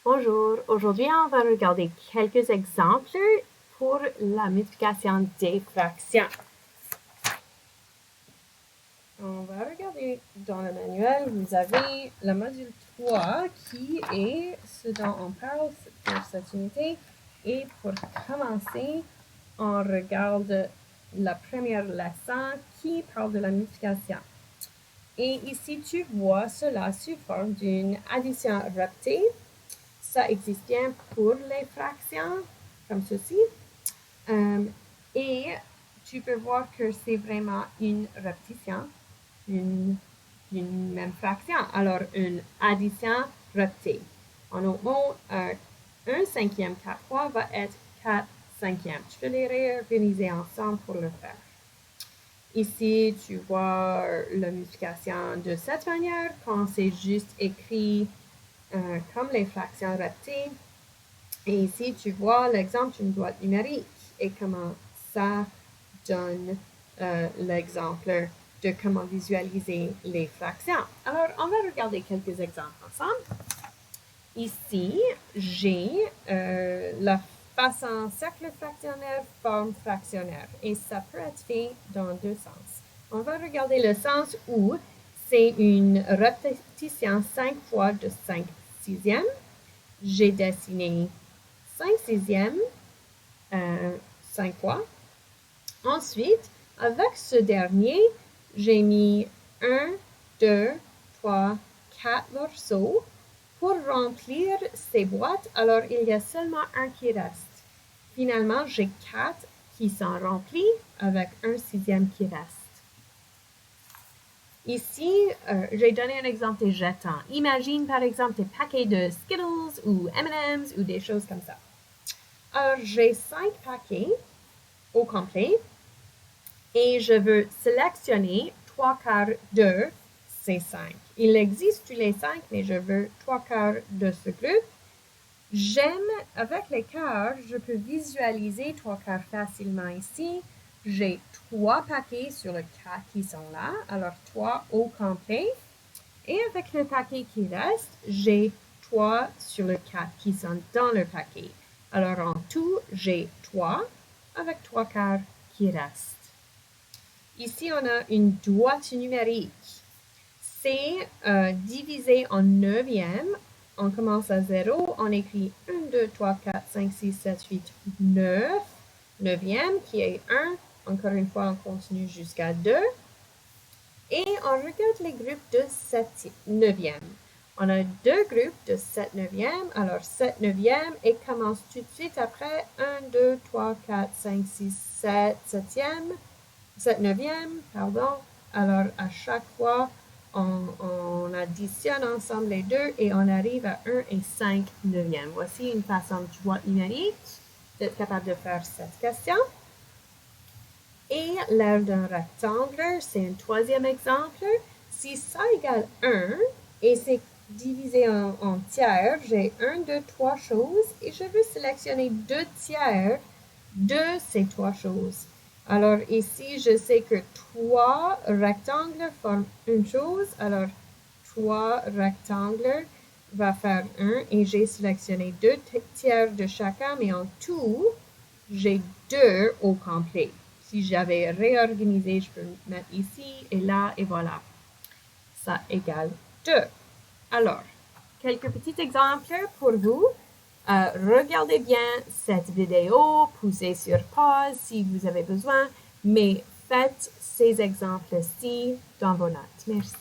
Bonjour, aujourd'hui on va regarder quelques exemples pour la multiplication des fractions. On va regarder dans le manuel, vous avez le module 3 qui est ce dont on parle pour cette unité. Et pour commencer, on regarde la première leçon qui parle de la multiplication. Et ici, tu vois cela sous forme d'une addition répétée. Ça existe bien pour les fractions, comme ceci. Et tu peux voir que c'est vraiment une répétition d'une même fraction. Alors, une addition répétée. En autre mot, 1 cinquième 4 fois va être 4 cinquièmes. Je vais les réorganiser ensemble pour le faire. Ici, tu vois la multiplication de cette manière, quand c'est juste écrit comme les fractions répétées. Et ici, tu vois l'exemple d'une boîte numérique et comment ça donne l'exemple de comment visualiser les fractions. Alors, on va regarder quelques exemples ensemble. Ici, j'ai la façon cercle fractionnaire, forme fractionnaire. Et ça peut être fait dans deux sens. On va regarder le sens où c'est une répétition 5 fois de 5 sixièmes. J'ai dessiné 5 sixièmes 5 fois. Ensuite, avec ce dernier, j'ai mis 1, 2, 3, 4 morceaux pour remplir ces boîtes. Alors, il y a seulement un qui reste. Finalement, j'ai 4 qui sont remplis avec un sixième qui reste. Ici, j'ai donné un exemple des jetons. Imagine par exemple des paquets de Skittles ou M&M's ou des choses comme ça. Alors, j'ai 5 paquets au complet et je veux sélectionner 3 quarts de ces 5. Il existe tous les 5, mais je veux 3 quarts de ce groupe. J'aime, avec les quarts, je peux visualiser 3 quarts facilement ici. J'ai 3 paquets sur le 4 qui sont là, alors 3 au complet. Et avec le paquet qui reste, j'ai 3 sur le 4 qui sont dans le paquet. Alors en tout, j'ai 3 avec 3 quarts qui restent. Ici, on a une boîte numérique. C'est divisé en neuvième. On commence à 0. On écrit 1, 2, 3, 4, 5, 6, 7, 8, 9. Neuvième qui est 1. Encore une fois, on continue jusqu'à 2. Et on regarde les groupes de 7 neuvième. On a deux groupes de 7 neuvième. Alors 7 neuvième et commence tout de suite après 1, 2, 3, 4, 5, 6, 7 septième. 7 neuvième, pardon. Alors, à chaque fois, on additionne ensemble les deux et on arrive à 1 et 5 neuvième. Voici une façon de boîte numérique d'être capable de faire cette question. Et l'aire d'un rectangle, c'est un troisième exemple. Si ça égale 1 et c'est divisé en tiers, j'ai 1, 2, 3 choses et je veux sélectionner 2 tiers de ces 3 choses. Alors ici, je sais que 3 rectangles forment une chose. Alors 3 rectangles va faire 1 et j'ai sélectionné 2 tiers de chacun, mais en tout, j'ai 2 au complet. Si j'avais réorganisé, je peux mettre ici et là et voilà. Ça égale 2. Alors, quelques petits exemples pour vous. Regardez bien cette vidéo, poussez sur pause si vous avez besoin, mais faites ces exemples-ci dans vos notes. Merci.